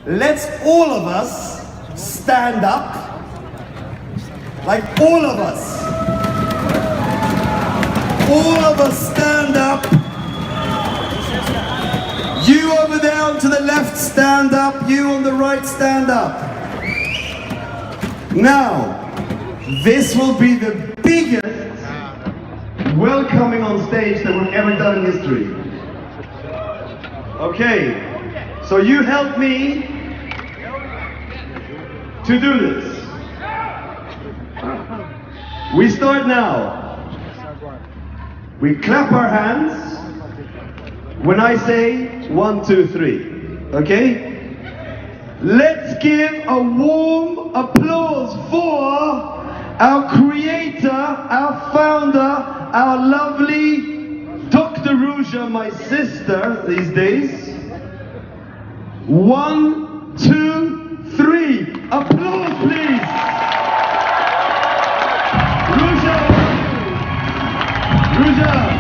let's all of us stand up, like all of us. All of us stand up. You over there to the left, stand up. You on the right, stand up. Now, this will be the biggest welcoming on stage that we've ever done in history. Okay, so you help me to do this. We start now. We clap our hands when I say 1, 2, 3. Okay? Let's give a warm applause for our creator, our founder, our lovely Dr. Ruja, my sister these days. 1, 2, 3. Applause, please. Ruja. Ruja.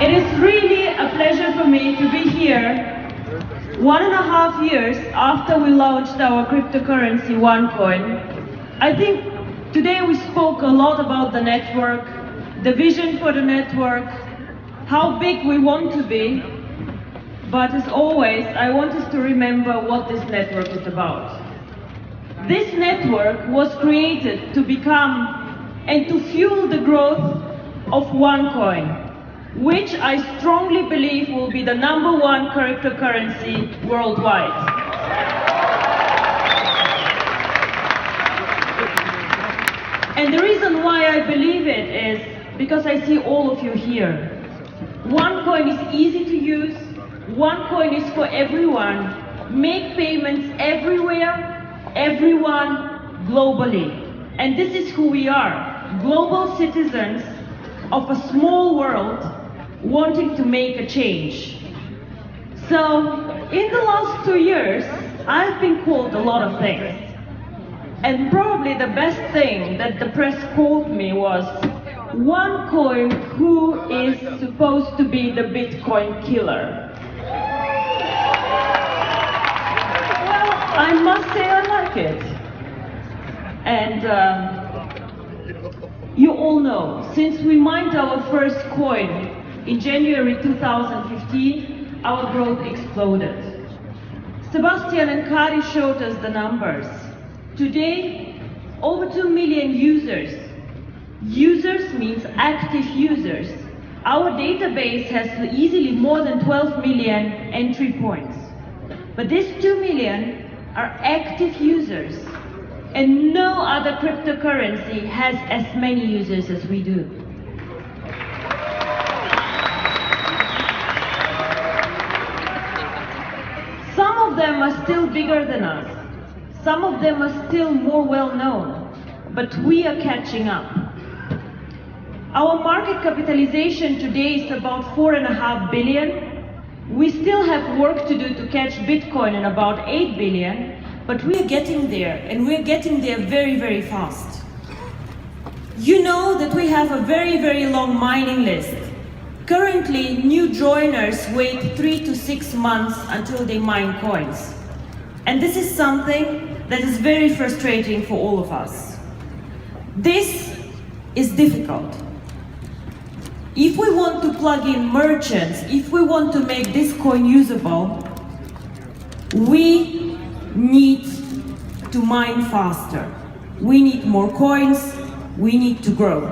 It is really a pleasure for me to be here 1.5 years after we launched our cryptocurrency OneCoin. I think today we spoke a lot about the network, the vision for the network, how big we want to be, but as always, I want us to remember what this network is about. This network was created to become and to fuel the growth of OneCoin, which I strongly believe will be the #1 cryptocurrency worldwide. And the reason why I believe it is because I see all of you here. OneCoin is easy to use, OneCoin is for everyone. Make payments everywhere, everyone, globally. And this is who we are, global citizens of a small world wanting to make a change. So, in the last 2 years, I've been called a lot of things. And probably the best thing that the press called me was, OneCoin, who is supposed to be the Bitcoin killer. Well, I must say I like it. And you all know, since we mined our first coin in January 2015, our growth exploded. Sebastian and Kari showed us the numbers. Today, over 2 million users. Users means active users. Our database has easily more than 12 million entry points. But these 2 million are active users. And no other cryptocurrency has as many users as we do. Some of them are still bigger than us. Some of them are still more well known. But we are catching up. Our market capitalization today is about 4.5 billion. We still have work to do to catch Bitcoin in about 8 billion. But we're getting there, and we're getting there very, very fast. You know that we have a very, very long mining list. Currently, new joiners wait 3 to 6 months until they mine coins. And this is something that is very frustrating for all of us. This is difficult. If we want to plug in merchants, if we want to make this coin usable, we need to mine faster. We need more coins, we need to grow.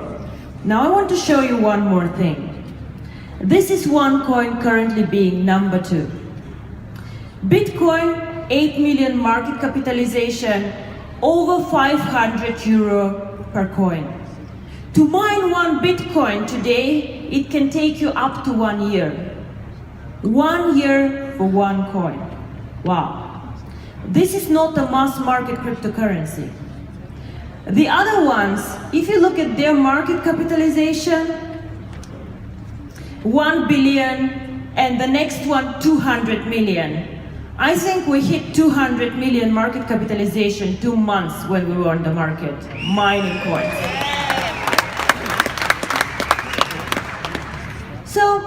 Now I want to show you one more thing. This is OneCoin currently being #2. Bitcoin, 8 million market capitalization, over 500 euro per coin. To mine 1 Bitcoin today, it can take you up to 1 year. 1 year for 1 coin. Wow. This is not a mass market cryptocurrency. The other ones, if you look at their market capitalization, 1 billion, and the next one 200 million. I think we hit 200 million market capitalization 2 months when we were on the market, mining coins. So,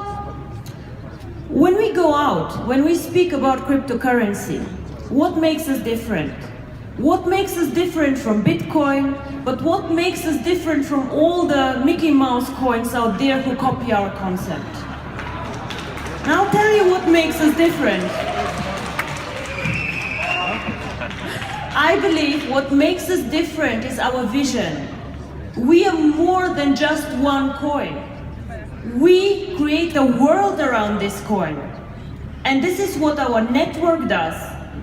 when we go out, when we speak about cryptocurrency, what makes us different? What makes us different from Bitcoin, but what makes us different from all the Mickey Mouse coins out there who copy our concept? And I'll tell you what makes us different. I believe what makes us different is our vision. We are more than just one coin. We create a world around this coin. And this is what our network does.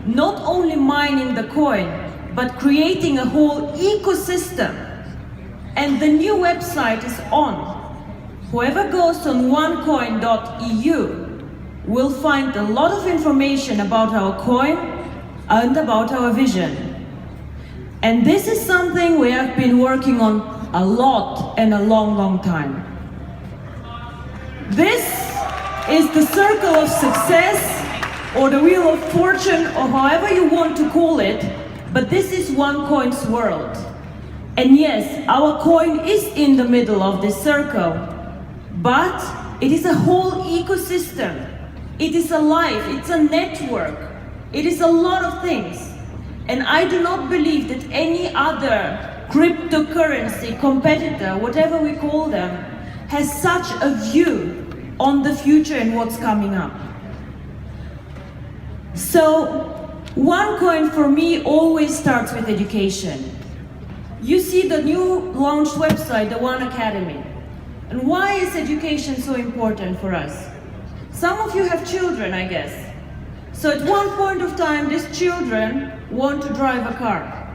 Not only mining the coin, but creating a whole ecosystem. And the new website is on. Whoever goes on onecoin.eu will find a lot of information about our coin and about our vision. And this is something we have been working on a lot and a long, long time. This is the circle of success, or the wheel of fortune, or however you want to call it, but this is OneCoin's world. And yes, our coin is in the middle of this circle, but it is a whole ecosystem. It is a life, it's a network, it is a lot of things. And I do not believe that any other cryptocurrency competitor, whatever we call them, has such a view on the future and what's coming up. So, OneCoin for me always starts with education. You see the new launched website, the One Academy. And why is education so important for us? Some of you have children, I guess. So at one point of time, these children want to drive a car.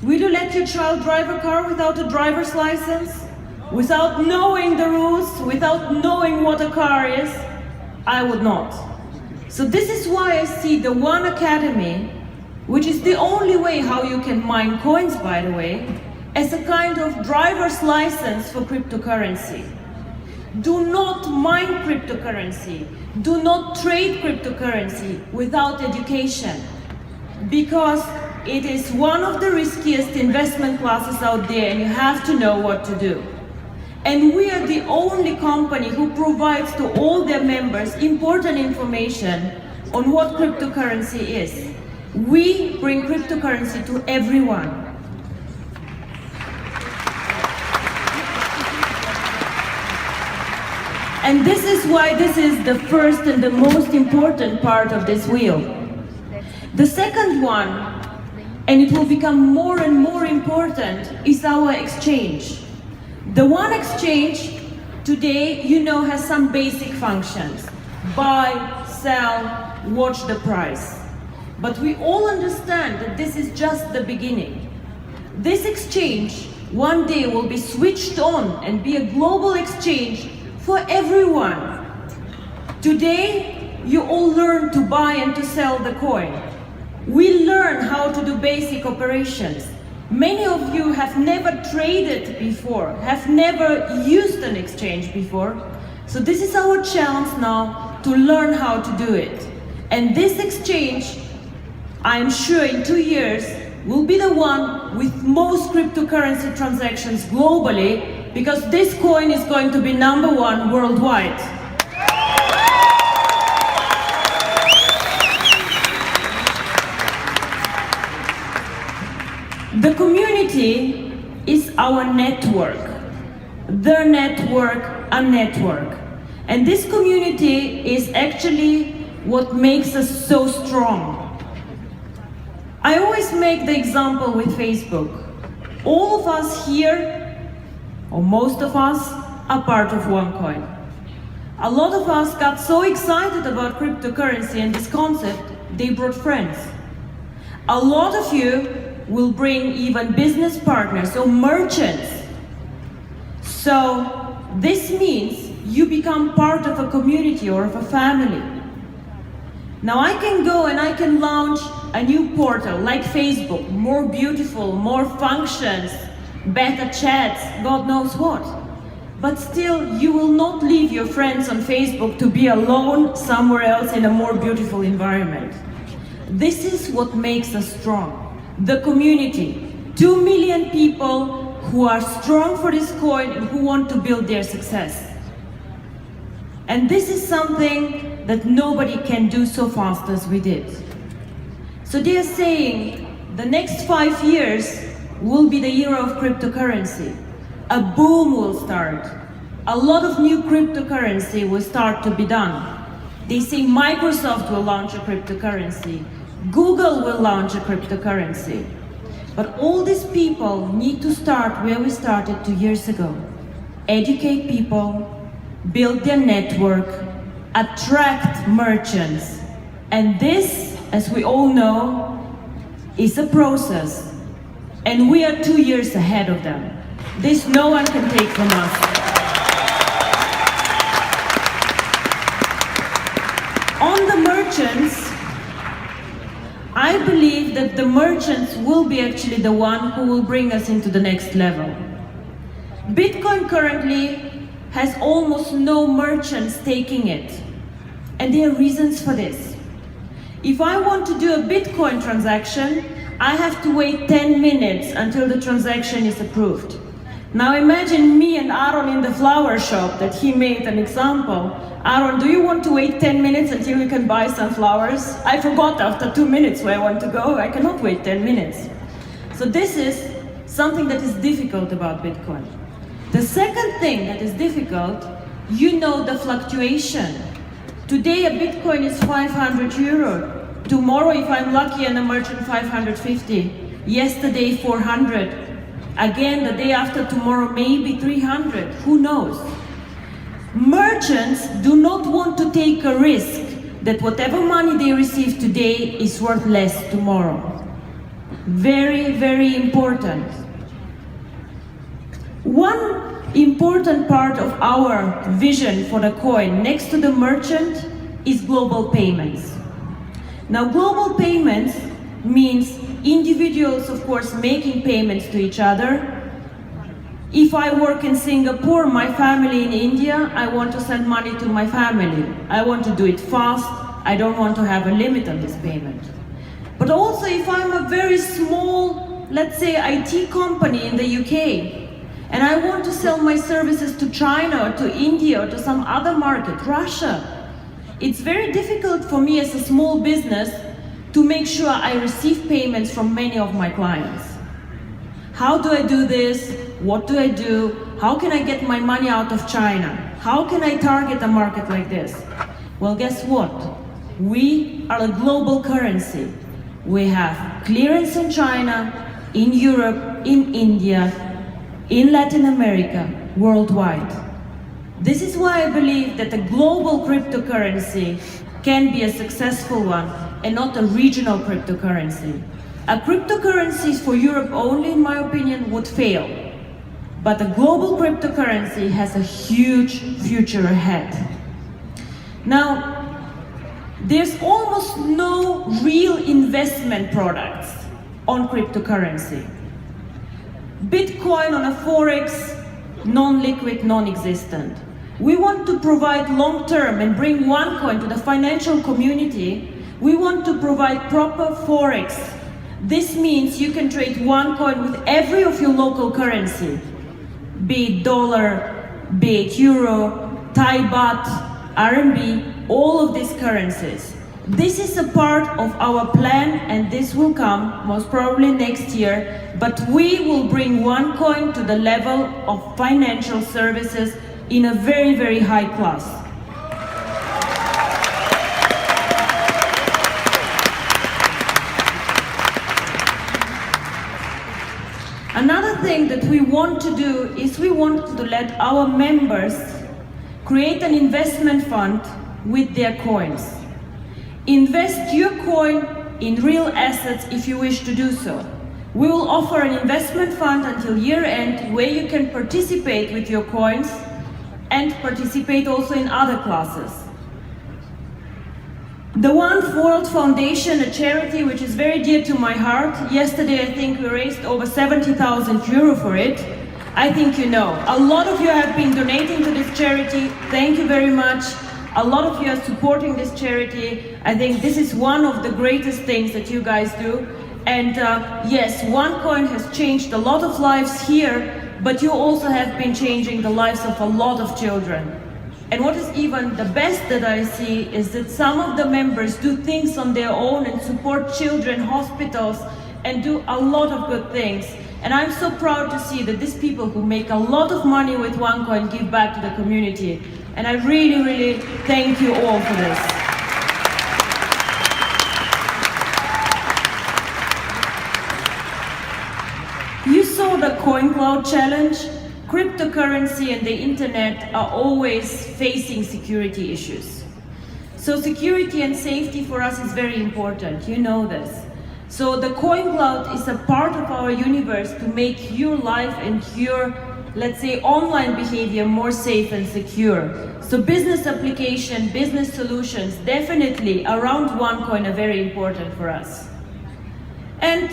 Will you let your child drive a car without a driver's license? Without knowing the rules, without knowing what a car is? I would not. So this is why I see the One Academy, which is the only way how you can mine coins, by the way, as a kind of driver's license for cryptocurrency. Do not mine cryptocurrency. Do not trade cryptocurrency without education, because it is one of the riskiest investment classes out there and you have to know what to do. And we are the only company who provides to all their members important information on what cryptocurrency is. We bring cryptocurrency to everyone. And this is why this is the first and the most important part of this wheel. The second one, and it will become more and more important, is our exchange. The One Exchange today, you know, has some basic functions. Buy, sell, watch the price. But we all understand that this is just the beginning. This exchange one day will be switched on and be a global exchange for everyone. Today, you all learn to buy and to sell the coin. We learn how to do basic operations. Many of you have never traded before, have never used an exchange before. So this is our chance now to learn how to do it. And this exchange, I'm sure in 2 years, will be the one with most cryptocurrency transactions globally, because this coin is going to be #1 worldwide. The community is our network. The network, a network. And this community is actually what makes us so strong. I always make the example with Facebook. All of us here, or most of us, are part of OneCoin. A lot of us got so excited about cryptocurrency and this concept, they brought friends. A lot of you will bring even business partners or merchants. So this means you become part of a community or of a family. Now I can go and I can launch a new portal like Facebook, more beautiful, more functions, better chats, God knows what. But still, you will not leave your friends on Facebook to be alone somewhere else in a more beautiful environment. This is what makes us strong. The community, 2 million people who are strong for this coin and who want to build their success. And this is something that nobody can do so fast as we did. So they are saying the next 5 years will be the year of cryptocurrency. A boom will start. A lot of new cryptocurrency will start to be done. They say Microsoft will launch a cryptocurrency. Google will launch a cryptocurrency. But all these people need to start where we started 2 years ago. Educate people, build their network, attract merchants. And this, as we all know, is a process. And we are 2 years ahead of them. This no one can take from us. On the merchants, I believe that the merchants will be actually the one who will bring us into the next level. Bitcoin currently has almost no merchants taking it. And there are reasons for this. If I want to do a Bitcoin transaction, I have to wait 10 minutes until the transaction is approved. Now imagine me and Aaron in the flower shop that he made an example. Aaron, do you want to wait 10 minutes until you can buy some flowers? I forgot after 2 minutes where I want to go. I cannot wait 10 minutes. So this is something that is difficult about Bitcoin. The second thing that is difficult, you know the fluctuation. Today a Bitcoin is 500 euro. Tomorrow, if I'm lucky and a merchant, 550. Yesterday, 400. Again, the day after tomorrow, maybe 300. Who knows? Merchants do not want to take a risk that whatever money they receive today is worth less tomorrow. Very, very important. One important part of our vision for the coin, next to the merchant, is global payments. Now, global payments means individuals, of course, making payments to each other. If I work in Singapore, my family in India, I want to send money to my family. I want to do it fast. I don't want to have a limit on this payment. But also, if I'm a very small, let's say, IT company in the UK, and I want to sell my services to China or to India or to some other market, Russia, it's very difficult for me as a small business to make sure I receive payments from many of my clients. How do I do this? What do I do? How can I get my money out of China? How can I target a market like this? Well, guess what? We are a global currency. We have clearance in China, in Europe, in India, in Latin America, worldwide. This is why I believe that a global cryptocurrency can be a successful one and not a regional cryptocurrency. A cryptocurrency for Europe only, in my opinion, would fail. But a global cryptocurrency has a huge future ahead. Now, there's almost no real investment products on cryptocurrency. Bitcoin on a forex, non-liquid, non-existent. We want to provide long-term and bring OneCoin to the financial community. We want to provide proper forex. This means you can trade OneCoin with every of your local currency, be it dollar, be it euro, Thai baht, RMB, all of these currencies. This is a part of our plan, and this will come most probably next year, but we will bring OneCoin to the level of financial services in a very, very high class. Another thing that we want to do is we want to let our members create an investment fund with their coins. Invest your coin in real assets if you wish to do so. We will offer an investment fund until year end where you can participate with your coins and participate also in other classes. The One World Foundation, a charity which is very dear to my heart. Yesterday, I think we raised over 70,000 euro for it. I think you know. A lot of you have been donating to this charity. Thank you very much. A lot of you are supporting this charity. I think this is one of the greatest things that you guys do. And yes, OneCoin has changed a lot of lives here, but you also have been changing the lives of a lot of children. And what is even the best that I see is that some of the members do things on their own and support children, hospitals, and do a lot of good things. And I'm so proud to see that these people who make a lot of money with OneCoin give back to the community. And I really, really thank you all for this. You saw the CoinCloud challenge. Cryptocurrency and the internet are always facing security issues. So security and safety for us is very important, you know this. So the CoinCloud is a part of our universe to make your life and your, let's say, online behavior more safe and secure. So business application, business solutions, definitely around OneCoin are very important for us. And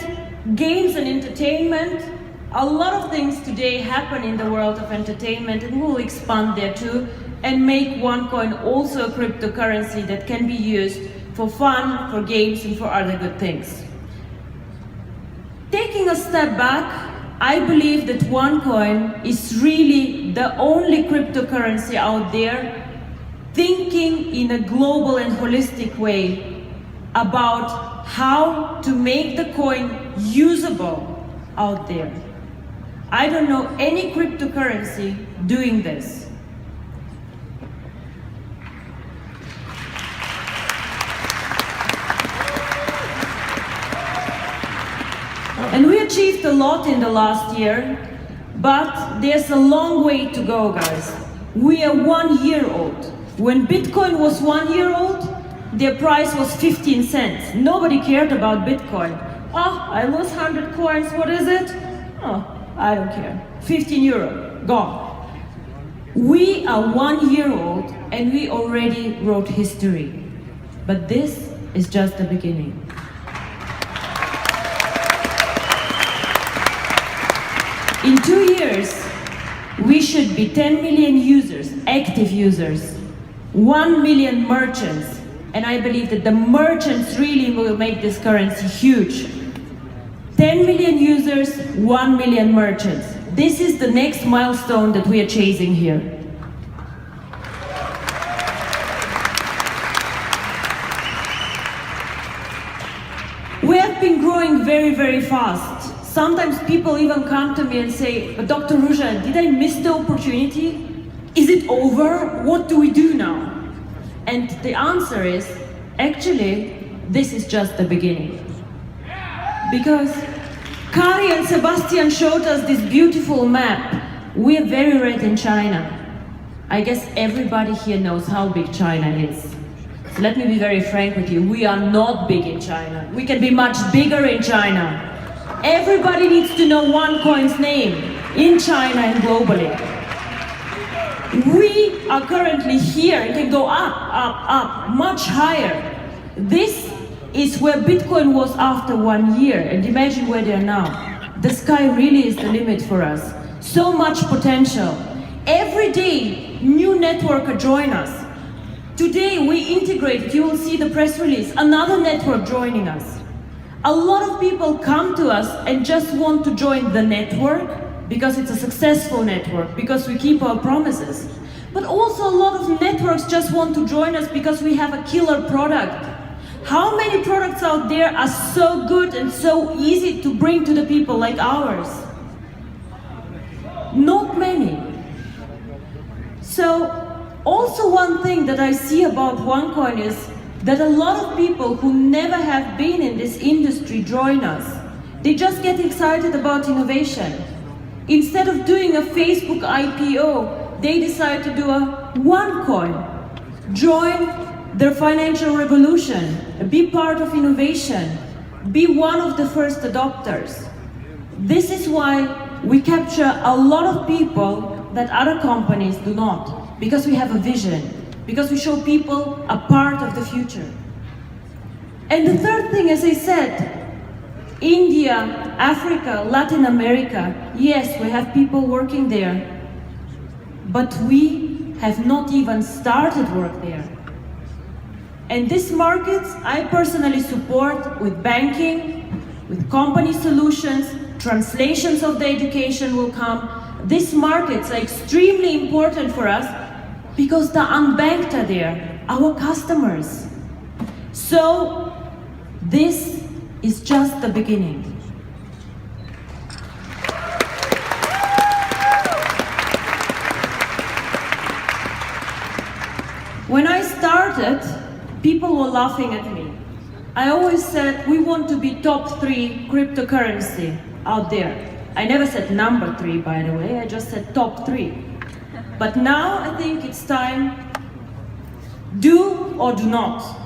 games and entertainment, a lot of things today happen in the world of entertainment, and we'll expand there too and make OneCoin also a cryptocurrency that can be used for fun, for games, and for other good things. Taking a step back, I believe that OneCoin is really the only cryptocurrency out there thinking in a global and holistic way about how to make the coin usable out there. I don't know any cryptocurrency doing this. And we achieved a lot in the last year, but there's a long way to go, guys. We are 1 year old. When Bitcoin was 1 year old, their price was 15 cents. Nobody cared about Bitcoin. Oh, I lose 100 coins, what is it? Oh, I don't care. 15 euro, gone. We are 1 year old and we already wrote history. But this is just the beginning. In 2 years, we should be 10 million users, active users, 1 million merchants, and I believe that the merchants really will make this currency huge. 10 million users, 1 million merchants. This is the next milestone that we are chasing here. We have been growing very, very fast. Sometimes people even come to me and say, but Dr. Ruja, did I miss the opportunity? Is it over? What do we do now? And the answer is, actually, this is just the beginning. Because Kari and Sebastian showed us this beautiful map. We are very red in China. I guess everybody here knows how big China is. So let me be very frank with you, we are not big in China. We can be much bigger in China. Everybody needs to know OneCoin's name in China and globally. We are currently here and can go up, up, up, much higher. This is where Bitcoin was after 1 year, and imagine where they are now. The sky really is the limit for us. So much potential. Every day, new networker join us. Today we integrate, you will see the press release, another network joining us. A lot of people come to us and just want to join the network because it's a successful network, because we keep our promises. But also a lot of networks just want to join us because we have a killer product. How many products out there are so good and so easy to bring to the people like ours? Not many. So, also one thing that I see about OneCoin is that a lot of people who never have been in this industry join us. They just get excited about innovation. Instead of doing a Facebook IPO, they decide to do a OneCoin. Join the financial revolution, be part of innovation, be one of the first adopters. This is why we capture a lot of people that other companies do not, because we have a vision, because we show people a part of the future. And the third thing, as I said, India, Africa, Latin America, yes, we have people working there, but we have not even started work there. And these markets, I personally support with banking, with company solutions, translations of the education will come. These markets are extremely important for us because the unbanked are there, our customers. So this is just the beginning. When I started, people were laughing at me. I always said we want to be top 3 cryptocurrency out there. I never said number 3, by the way, I just said top 3. But now I think it's time, do or do not.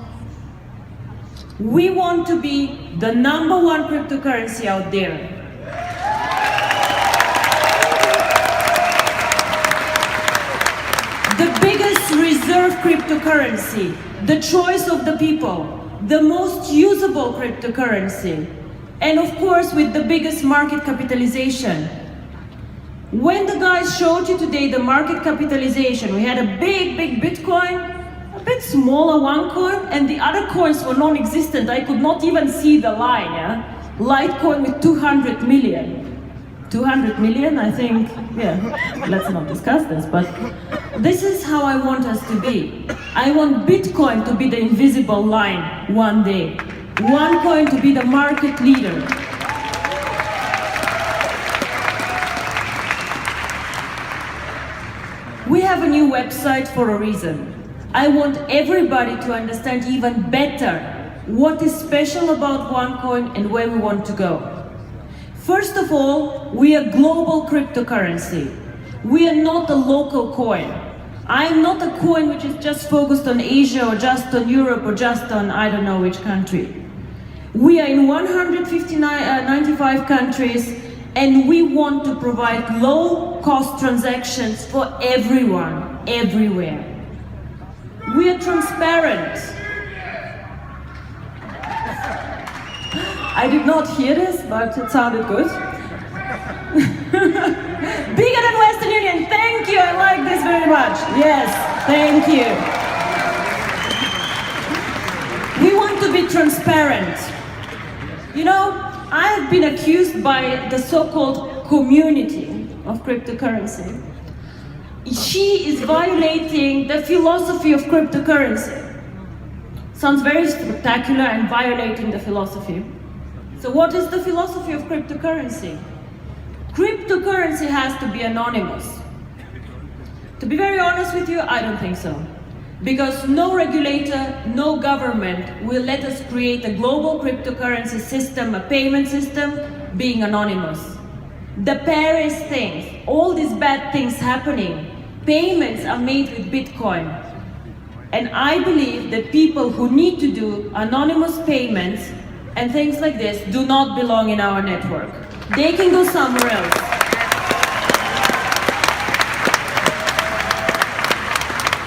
We want to be the number 1 cryptocurrency out there. The biggest reserve cryptocurrency, the choice of the people, the most usable cryptocurrency, and of course with the biggest market capitalization. When the guys showed you today the market capitalization, we had a big Bitcoin, a bit smaller OneCoin, and the other coins were non-existent. I could not even see the line, yeah? Litecoin with 200 million. 200 million, I think, yeah, let's not discuss this, but this is how I want us to be. I want Bitcoin to be the invisible line one day. OneCoin to be the market leader. We have a new website for a reason. I want everybody to understand even better what is special about OneCoin and where we want to go. First of all, we are global cryptocurrency. We are not a local coin. I am not a coin which is just focused on Asia or just on Europe or just on I don't know which country. We are in 95 countries and we want to provide low-cost transactions for everyone, everywhere. We are transparent. I did not hear this, but it sounded good. Bigger than Western Union, thank you, I like this very much. Yes, thank you. We want to be transparent. You know, I have been accused by the so-called community of cryptocurrency. She is violating the philosophy of cryptocurrency. Sounds very spectacular and violating the philosophy. So what is the philosophy of cryptocurrency? Cryptocurrency has to be anonymous. To be very honest with you, I don't think so. Because no regulator, no government will let us create a global cryptocurrency system, a payment system, being anonymous. The Paris things, all these bad things happening, payments are made with Bitcoin. And I believe that people who need to do anonymous payments and things like this do not belong in our network. They can go somewhere else.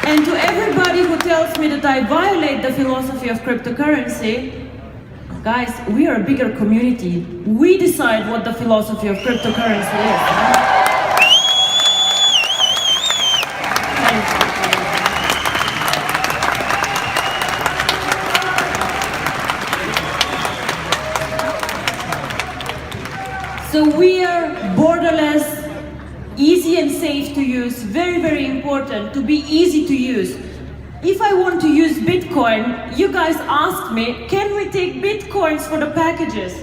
And to everybody who tells me that I violate the philosophy of cryptocurrency, guys, we are a bigger community. We decide what the philosophy of cryptocurrency is. Thank you. So we are borderless, easy and safe to use, very important, to be easy to use. If I want to use Bitcoin, you guys asked me, can we take Bitcoins for the packages?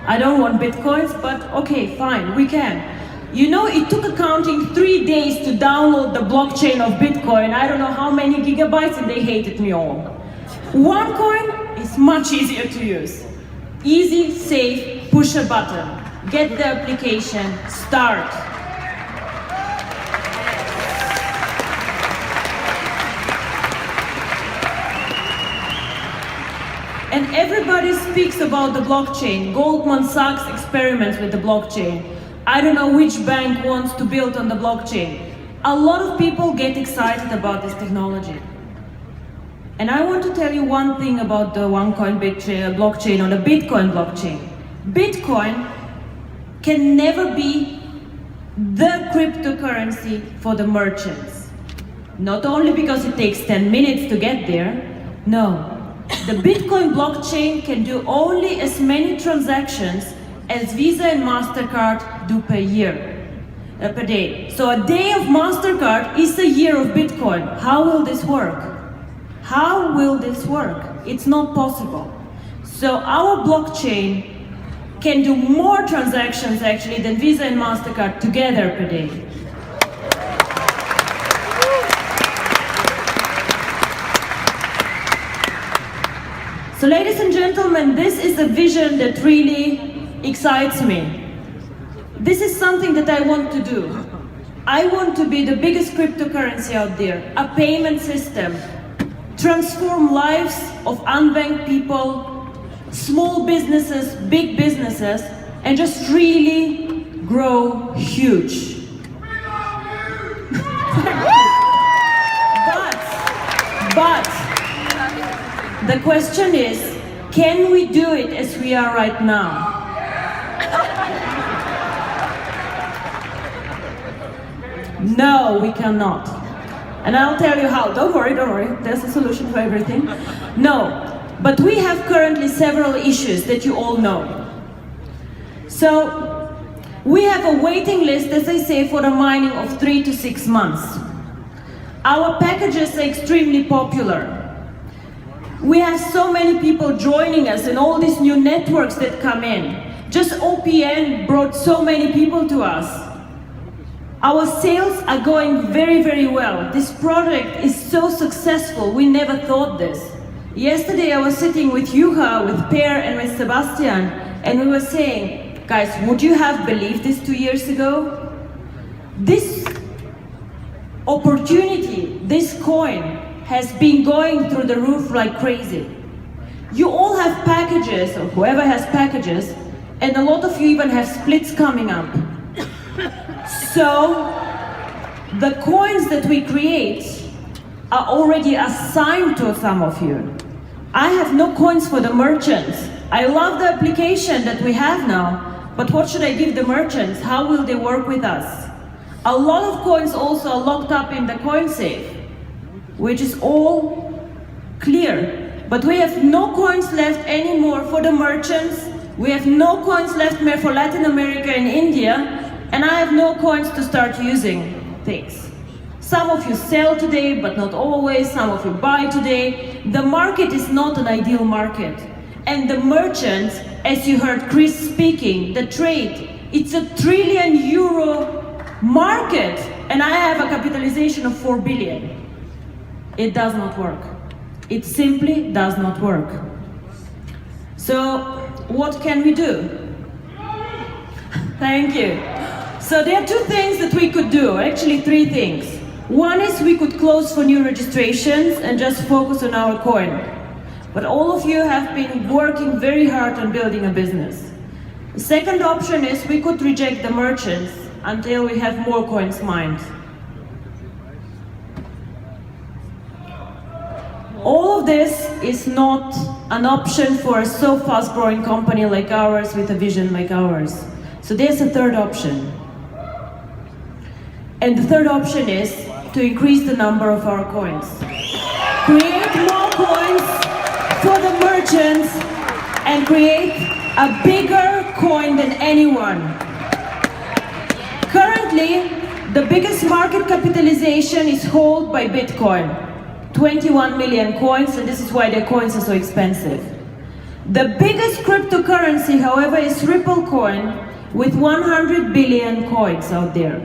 I don't want Bitcoins, but okay, fine, we can. You know, it took accounting 3 days to download the blockchain of Bitcoin. I don't know how many gigabytes, and they hated me all. OneCoin is much easier to use. Easy, safe, push a button. Get the application, start. And everybody speaks about the blockchain. Goldman Sachs experiments with the blockchain. I don't know which bank wants to build on the blockchain. A lot of people get excited about this technology. And I want to tell you one thing about the OneCoin blockchain or the Bitcoin blockchain. Bitcoin can never be the cryptocurrency for the merchants. Not only because it takes 10 minutes to get there, no. The Bitcoin blockchain can do only as many transactions as Visa and MasterCard do per day. So a day of MasterCard is a year of Bitcoin. How will this work? How will this work? It's not possible. So our blockchain can do more transactions actually than Visa and MasterCard together per day. So ladies and gentlemen, this is a vision that really excites me. This is something that I want to do. I want to be the biggest cryptocurrency out there, a payment system, transform lives of unbanked people, small businesses, big businesses, and just really grow huge. But the question is, can we do it as we are right now? No, we cannot. And I'll tell you how. Don't worry, there's a solution for everything. No, but we have currently several issues that you all know. So, we have a waiting list, as I say, for the mining of 3 to 6 months. Our packages are extremely popular. We have so many people joining us and all these new networks that come in. Just OPN brought so many people to us. Our sales are going very, very well. This project is so successful, we never thought this. Yesterday I was sitting with Juha, with Per and with Sebastian, and we were saying, guys, would you have believed this 2 years ago? This opportunity, this coin, has been going through the roof like crazy. You all have packages, or whoever has packages, and a lot of you even have splits coming up. So, the coins that we create are already assigned to some of you. I have no coins for the merchants. I love the application that we have now, but what should I give the merchants? How will they work with us? A lot of coins also are locked up in the coin safe, which is all clear. But we have no coins left anymore for the merchants. We have no coins left more for Latin America and India. And I have no coins to start using things. Some of you sell today, but not always. Some of you buy today. The market is not an ideal market. And the merchants, as you heard Chris speaking, the trade, it's a €1 trillion market. And I have a capitalization of 4 billion. It does not work. It simply does not work. So, what can we do? Thank you. So there are 2 things that we could do, actually 3 things. One is we could close for new registrations and just focus on our coin. But all of you have been working very hard on building a business. The second option is we could reject the merchants until we have more coins mined. All of this is not an option for a so fast growing company like ours with a vision like ours. So there's a third option. And the third option is to increase the number of our coins. Create more coins for the merchants and create a bigger coin than anyone. Currently, the biggest market capitalization is held by Bitcoin. 21 million coins, and this is why their coins are so expensive. The biggest cryptocurrency, however, is Ripple coin with 100 billion coins out there.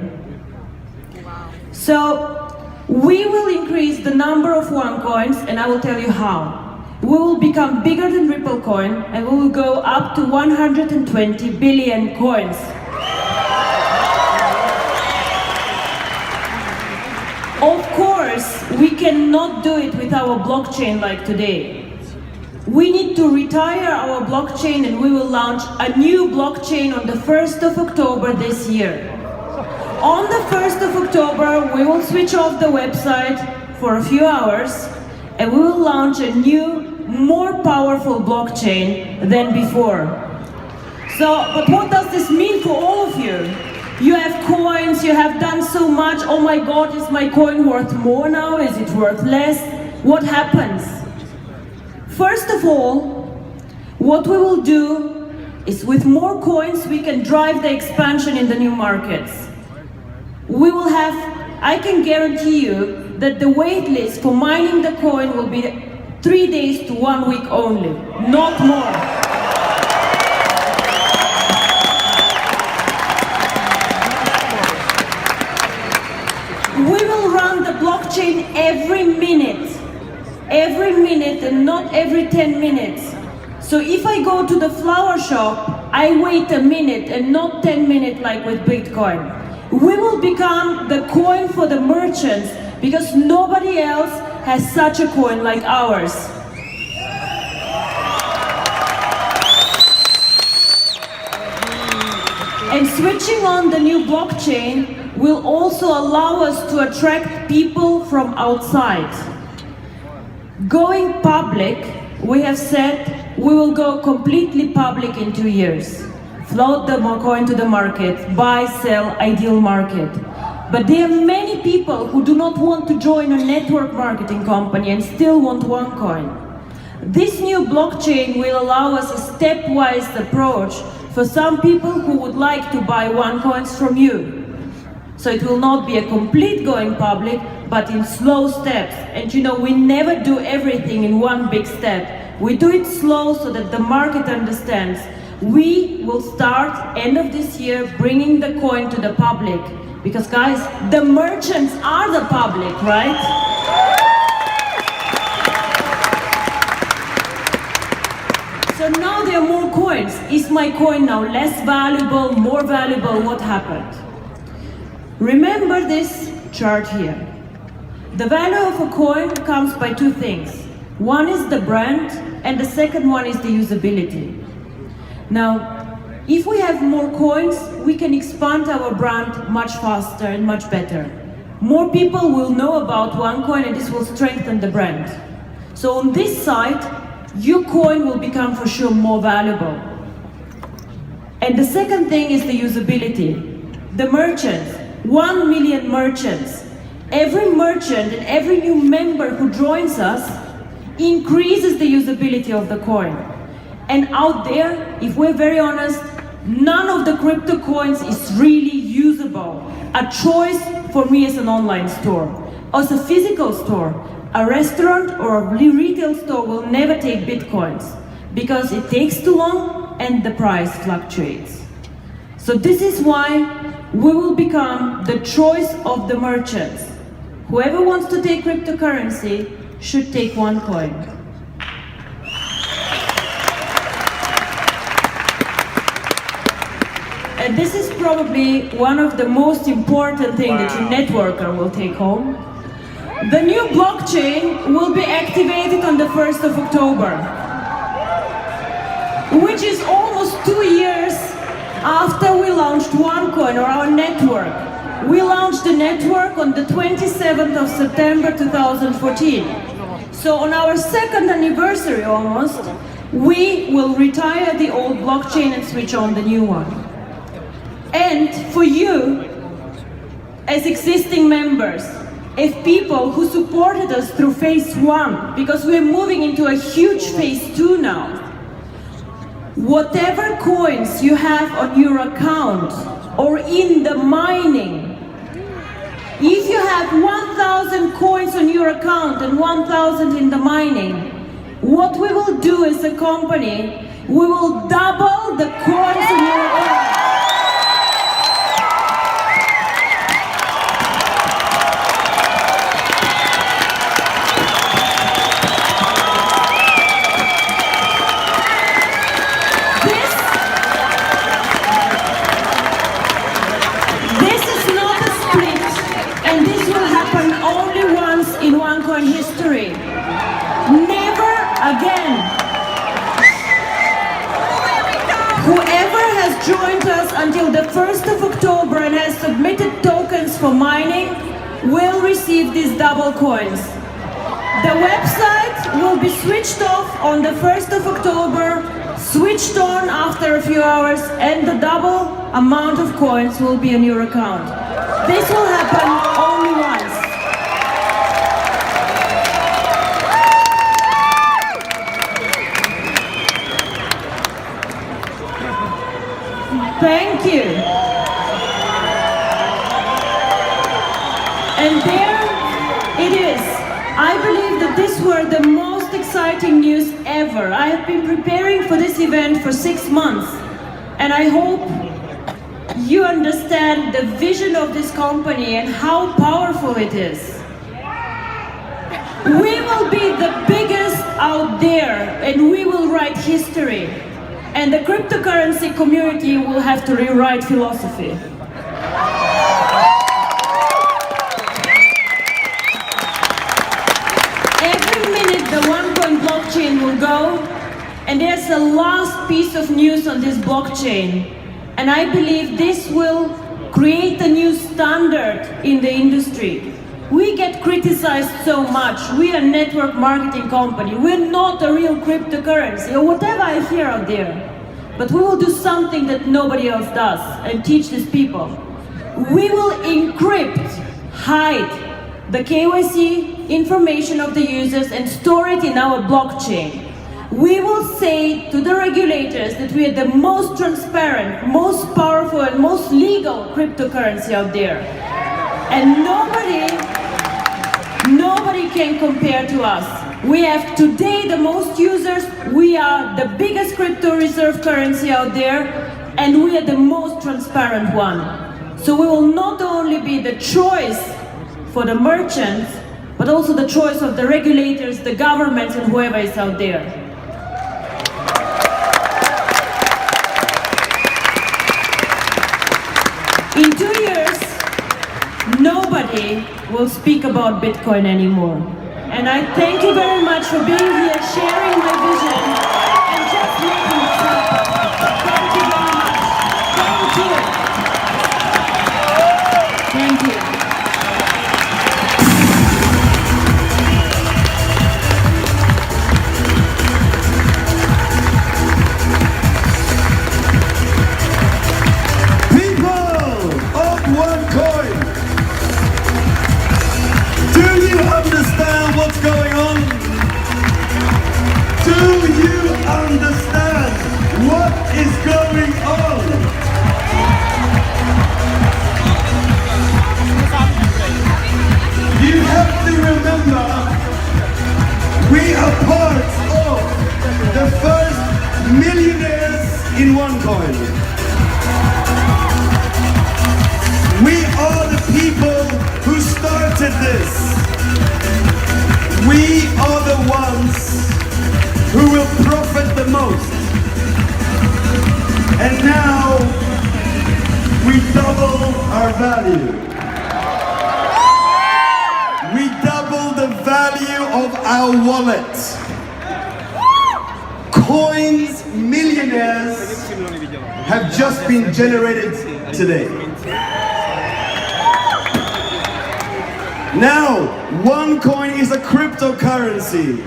So, we will increase the number of OneCoins, and I will tell you how. We will become bigger than Ripple coin, and we will go up to 120 billion coins. Of course, we cannot do it with our blockchain like today. We need to retire our blockchain, and we will launch a new blockchain on the 1st of October this year. On the 1st of October, we will switch off the website for a few hours, and we will launch a new, more powerful blockchain than before. But what does this mean for all of you? You have coins, you have done so much. Oh my God, is my coin worth more now? Is it worth less? What happens? First of all, what we will do is with more coins, we can drive the expansion in the new markets. We will have, I can guarantee you that the wait list for mining the coin will be 3 days to 1 week only, not more. We will run the blockchain every minute and not every 10 minutes. So if I go to the flower shop, I wait a minute and not 10 minutes like with Bitcoin. We will become the coin for the merchants because nobody else has such a coin like ours. And switching on the new blockchain will also allow us to attract people from outside. Going public, we have said we will go completely public in 2 years. Float the coin to the market, buy, sell, ideal market. But there are many people who do not want to join a network marketing company and still want OneCoin. This new blockchain will allow us a stepwise approach for some people who would like to buy OneCoins from you. So it will not be a complete going public, but in slow steps. And you know, we never do everything in one big step. We do it slow so that the market understands. We will start end of this year bringing the coin to the public. Because guys, the merchants are the public, right? So now there are more coins. Is my coin now less valuable, more valuable? What happened? Remember this chart here. The value of a coin comes by two things. One is the brand, and the second one is the usability. Now, if we have more coins, we can expand our brand much faster and much better. More people will know about OneCoin and this will strengthen the brand. So on this side, your coin will become for sure more valuable. And the second thing is the usability. The merchants, 1 million merchants. Every merchant and every new member who joins us increases the usability of the coin. And out there, if we're very honest, none of the crypto coins is really usable. A choice for me as an online store. As a physical store, a restaurant or a retail store will never take Bitcoins because it takes too long and the price fluctuates. So this is why we will become the choice of the merchants. Whoever wants to take cryptocurrency should take OneCoin. And this is probably one of the most important things that your networker will take home. The new blockchain will be activated on the 1st of October, which is almost 2 years after we launched OneCoin or our network. We launched the network on the 27th of September 2014. So on our second anniversary almost, we will retire the old blockchain and switch on the new one. And for you, as existing members, as people who supported us through phase 1, because we're moving into a huge phase 2 now, whatever coins you have on your account or in the mining, if you have 1,000 coins on your account and 1,000 in the mining, what we will do as a company, we will double the coins on your account. In OneCoin history. Never again. Whoever has joined us until the 1st of October and has submitted tokens for mining will receive these double coins. The website will be switched off on the 1st of October, switched on after a few hours, and the double amount of coins will be on your account. This will happen only once. Thank you. And there it is. I believe that these were the most exciting news ever. I have been preparing for this event for 6 months, and I hope you understand the vision of this company and how powerful it is. We will be the biggest out there, and we will write history. And the cryptocurrency community will have to rewrite philosophy. Every minute the OneCoin blockchain will go, and there's a last piece of news on this blockchain. And I believe this will create a new standard in the industry. We get criticized so much. We are a network marketing company. We're not a real cryptocurrency, or whatever I hear out there. But we will do something that nobody else does and teach these people. We will encrypt, hide the KYC information of the users and store it in our blockchain. We will say to the regulators that we are the most transparent, most powerful, and most legal cryptocurrency out there. And nobody can compare to us. We have today the most users, we are the biggest crypto reserve currency out there, and we are the most transparent one. So we will not only be the choice for the merchants, but also the choice of the regulators, the governments, and whoever is out there. In 2 years, nobody will speak about Bitcoin anymore. And I thank you very much for being here, sharing my vision, and just making it happen. Thank you very much. Thank you. Thank you. What's going on? Do you understand what is going on? You have to remember, we are part of the first millionaires in OneCoin. We are the people who started this. We are the ones who will profit the most. And now we double our value. We double the value of our wallet. Coins millionaires have just been generated today. Now, OneCoin is a cryptocurrency.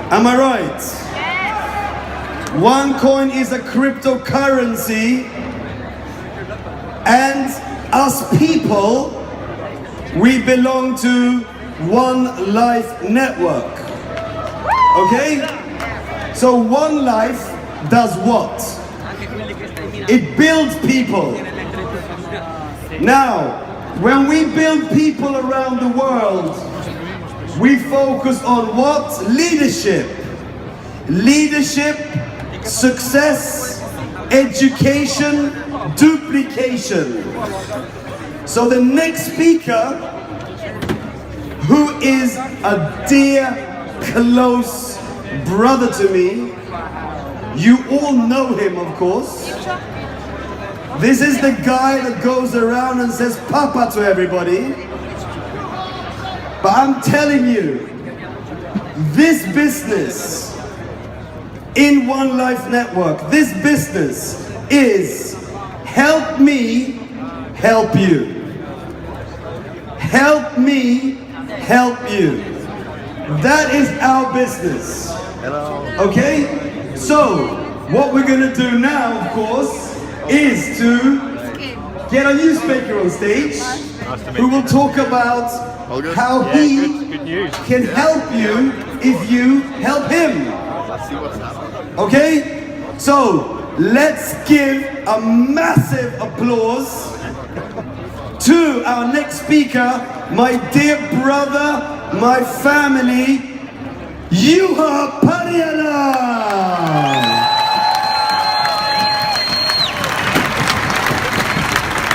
Am I right? OneCoin is a cryptocurrency, and as people, we belong to One Life Network. Okay? So One Life does what? It builds people. Now, when we build people around the world, we focus on what? Leadership. Leadership, success, education, duplication. So the next speaker, who is a dear, close brother to me, you all know him, of course. This is the guy that goes around and says Papa to everybody. But I'm telling you, this business in One Life Network, this business is help me help you. Help me help you. That is our business. Hello. Okay? So, what we're gonna do now, of course, is to get a new speaker on stage who will talk about how he good news. can help you if you help him. Let's see what's happening. Okay? So, let's give a massive applause to our next speaker, my dear brother, my family, Juha Parjala.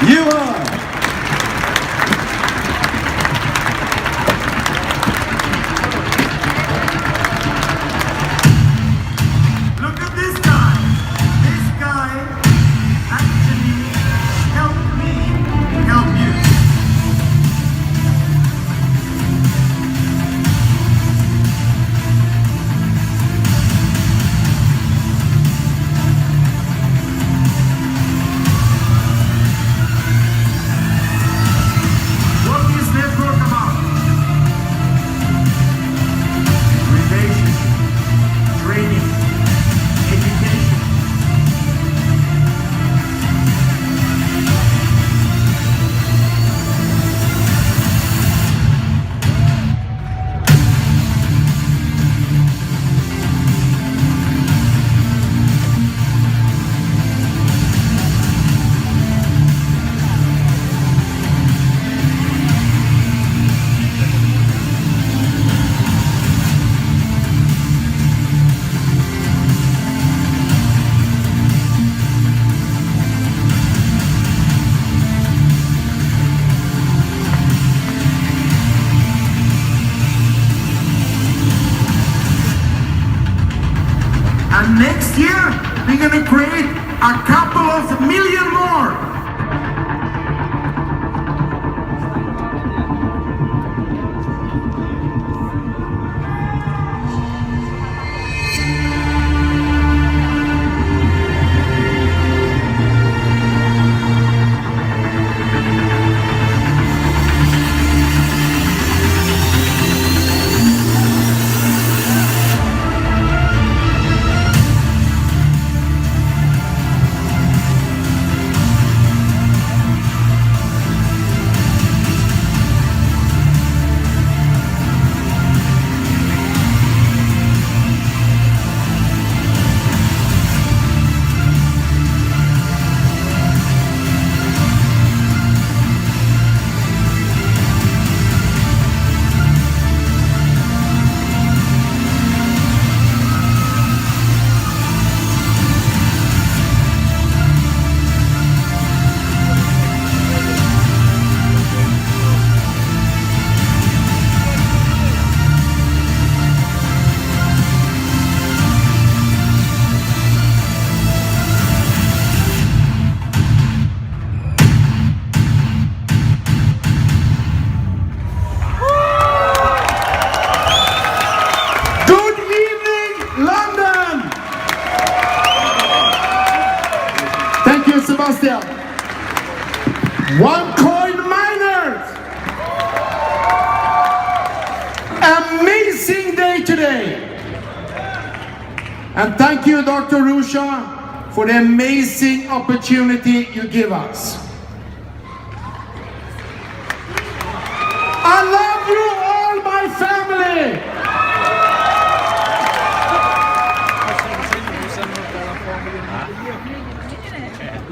Juha. Look at this guy. This guy actually helped me help you. What is network about? Relationship, training, education. And next year, we're gonna create a couple of million more. Good evening, London! Thank you, Sebastian. OneCoin miners. Amazing day today. And thank you, Dr. Ruja, for the amazing opportunity you give us. I love you all, my family.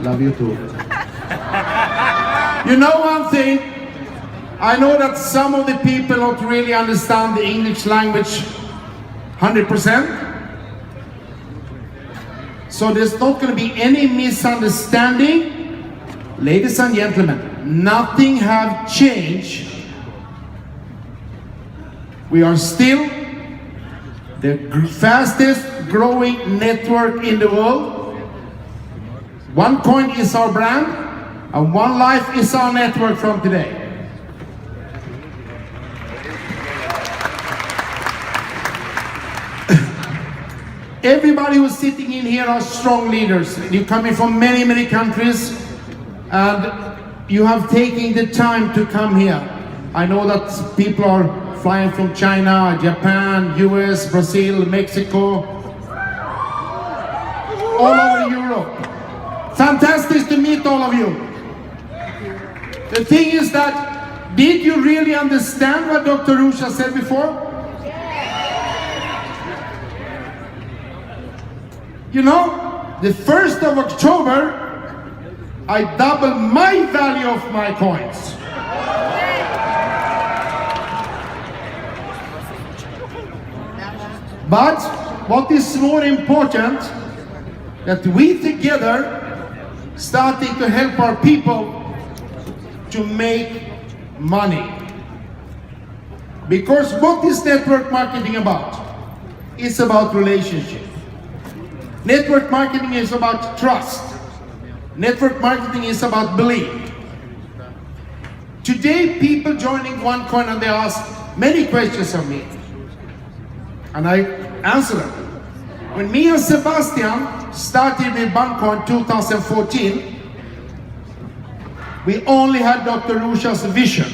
Love you too. You know one thing? I know that some of the people don't really understand the English language 100%. So there's not going to be any misunderstanding. Ladies and gentlemen, nothing have changed. We are still the fastest growing network in the world. OneCoin is our brand, and One Life is our network from today. Everybody who's sitting in here are strong leaders. You're coming from many, many countries, and you have taken the time to come here. I know that people are flying from China, Japan, US, Brazil, Mexico, all over Europe. Fantastic to meet all of you. The thing is that, did you really understand what Dr. Ruja said before? You know, the 1st of October, I double my value of my coins. But what is more important, that we together starting to help our people to make money. Because what is network marketing about? It's about relationship. Network marketing is about trust. Network marketing is about belief. Today, people joining OneCoin and they ask many questions of me. And I answer them. When me and Sebastian started with OneCoin 2014, we only had Dr. Ruja's vision.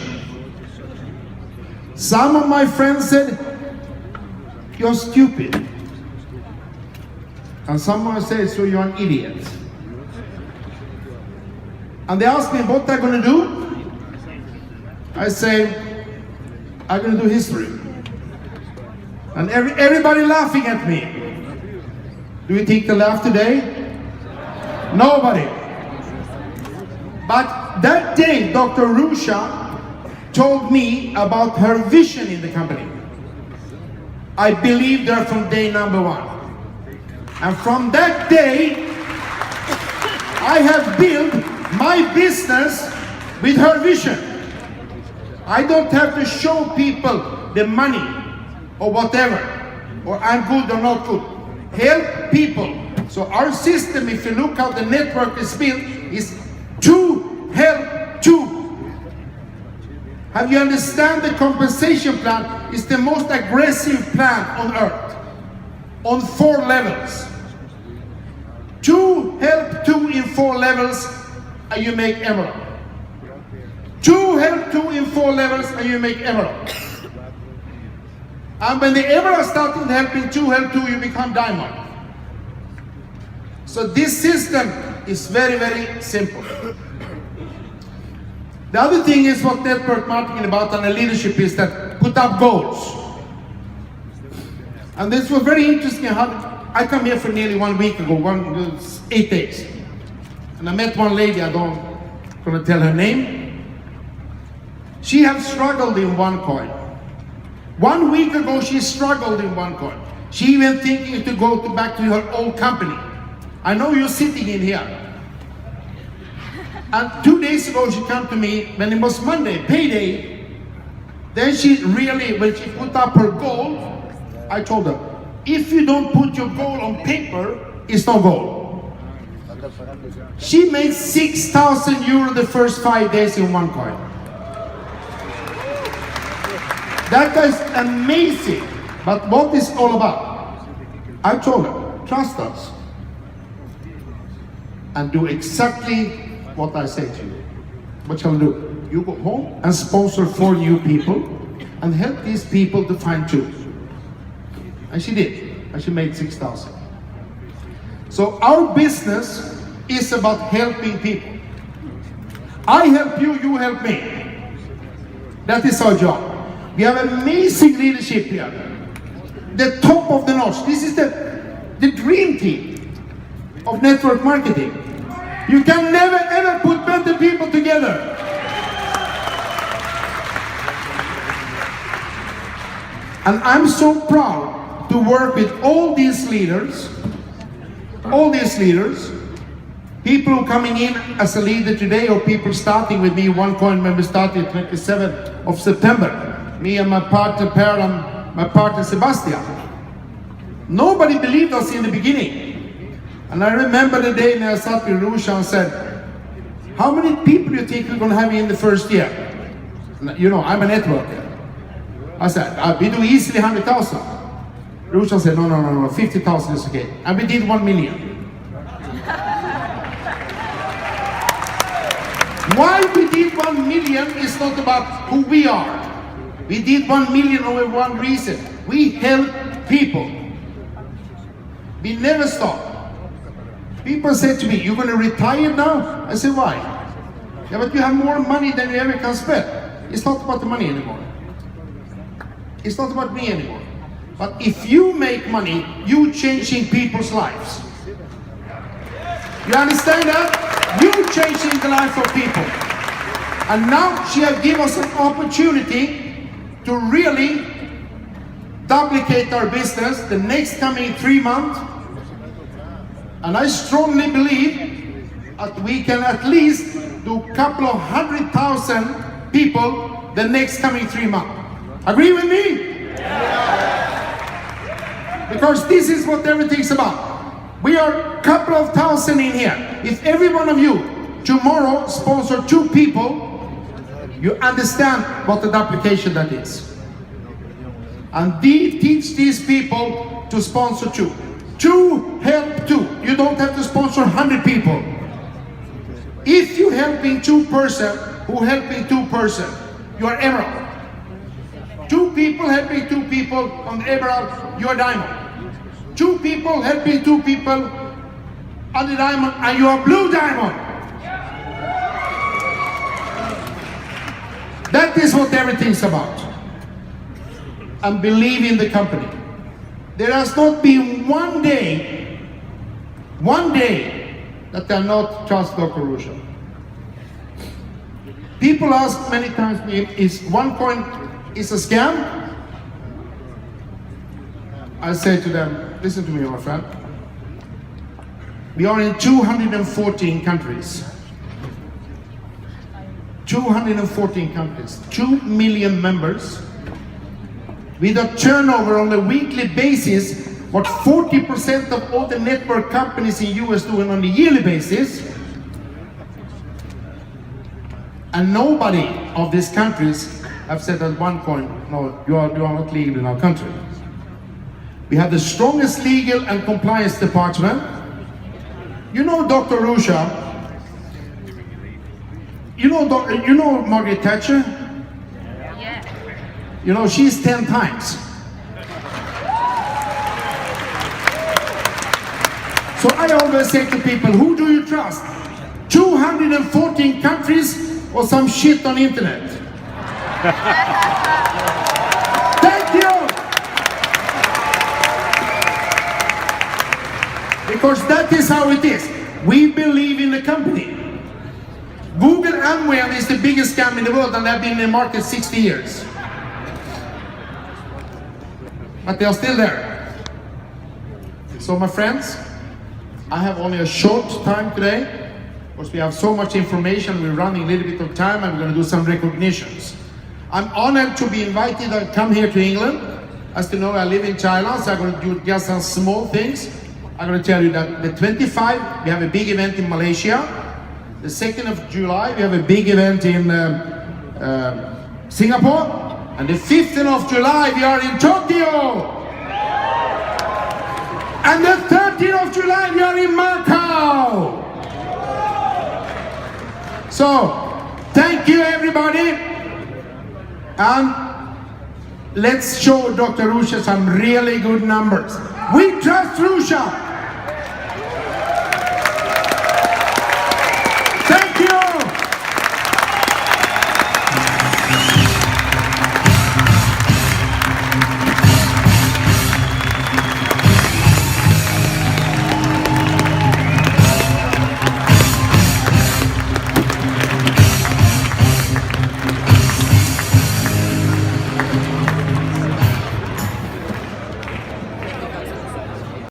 Some of my friends said, "You're stupid." And someone said, "So you're an idiot." And they asked me what I'm going to do. I say, I'm going to do history. And everybody laughing at me. Do you think they laugh today? Nobody. But that day, Dr. Ruja told me about her vision in the company. I believed her from day number one. And from that day, I have built my business with her vision. I don't have to show people the money or whatever, or I'm good or not good. Help people. So our system, if you look how the network is built, is to help to. Have you understand the compensation plan is the most aggressive plan on earth, on 4 levels. To help 2 in 4 levels, and you make emerald. 2 help 2 in 4 levels, and you make emerald. And when the emerald started helping 2 help 2, you become diamond. So this system is very, very simple. The other thing is what network marketing about and leadership is that put up goals. And this was very interesting. I come here for nearly 1 week ago, 8 days. And I met one lady, I don't going to tell her name. She has struggled in OneCoin. 1 week ago, she struggled in OneCoin. She even thinking to go back to her old company. I know you're sitting in here. And 2 days ago, she came to me, when it was Monday, payday. Then she really, when she put up her goal, I told her, if you don't put your goal on paper, it's no goal. She made 6,000 euro the first 5 days in OneCoin. That is amazing. But what is all about? I told her, trust us. And do exactly what I say to you. What shall I do? You go home and sponsor 4 new people and help these people to find truth. And she did. And she made 6,000. So our business is about helping people. I help you, you help me. That is our job. We have amazing leadership here. The top of the notch. This is the dream team of network marketing. You can never ever put better people together. And I'm so proud to work with all these leaders, people who are coming in as a leader today, or people starting with me. OneCoin members started 27th of September. Me and my partner Per and my partner Sebastian. Nobody believed us in the beginning. And I remember the day when I sat with Ruja and said, how many people do you think we're going to have in the first year? You know, I'm a networker. I said, we do easily 100,000. Ruja said, no, 50,000 is okay. And we did 1 million. Why we did 1 million is not about who we are. We did 1 million over one reason. We help people. We never stop. People say to me, "You're going to retire now?" I say, "Why?" "Yeah, but you have more money than you ever can spend." It's not about the money anymore. It's not about me anymore. But if you make money, you changing people's lives. You understand that? You changing the life of people. And now she has given us an opportunity to really duplicate our business the next coming 3 months. And I strongly believe that we can at least do a couple of 100,000 people the next coming 3 months. Agree with me? Because this is what everything's about. We are a couple of thousand in here. If every one of you tomorrow sponsor 2 people, you understand what the duplication that is. And they teach these people to sponsor 2. 2 help 2. You don't have to sponsor 100 people. If you helping 2 person who helping 2 person, you are emerald. 2 people helping 2 people on the emerald, you are diamond. 2 people helping 2 people on the diamond, and you are blue diamond. That is what everything's about. And believe in the company. There has not been one day that they are not trust Dr. Ruja. People ask many times me, is OneCoin is a scam? I say to them, listen to me, my friend. We are in 214 countries. 214 countries, 2 million members, with a turnover on a weekly basis, what 40% of all the network companies in US doing on a yearly basis. And nobody of these countries have said that OneCoin, no, you are not legal in our country. We have the strongest legal and compliance department. You know Dr. Ruja. You know Margaret Thatcher? Yeah. You know, she's 10 times. So I always say to people, who do you trust? 214 countries or some shit on internet? Thank you! Because that is how it is. We believe in the company. Google Amway is the biggest scam in the world, and they've been in the market 60 years. But they are still there. So my friends, I have only a short time today, because we have so much information, we're running a little bit of time, and we're going to do some recognitions. I'm honored to be invited to come here to England. As you know, I live in China, so I'm going to do just some small things. I'm going to tell you that the 25th, we have a big event in Malaysia. The 2nd of July, we have a big event in Singapore. And the 5th of July, we are in Tokyo. And the 13th of July, we are in Macau. So, thank you everybody. And let's show Dr. Ruja some really good numbers. We trust Ruja.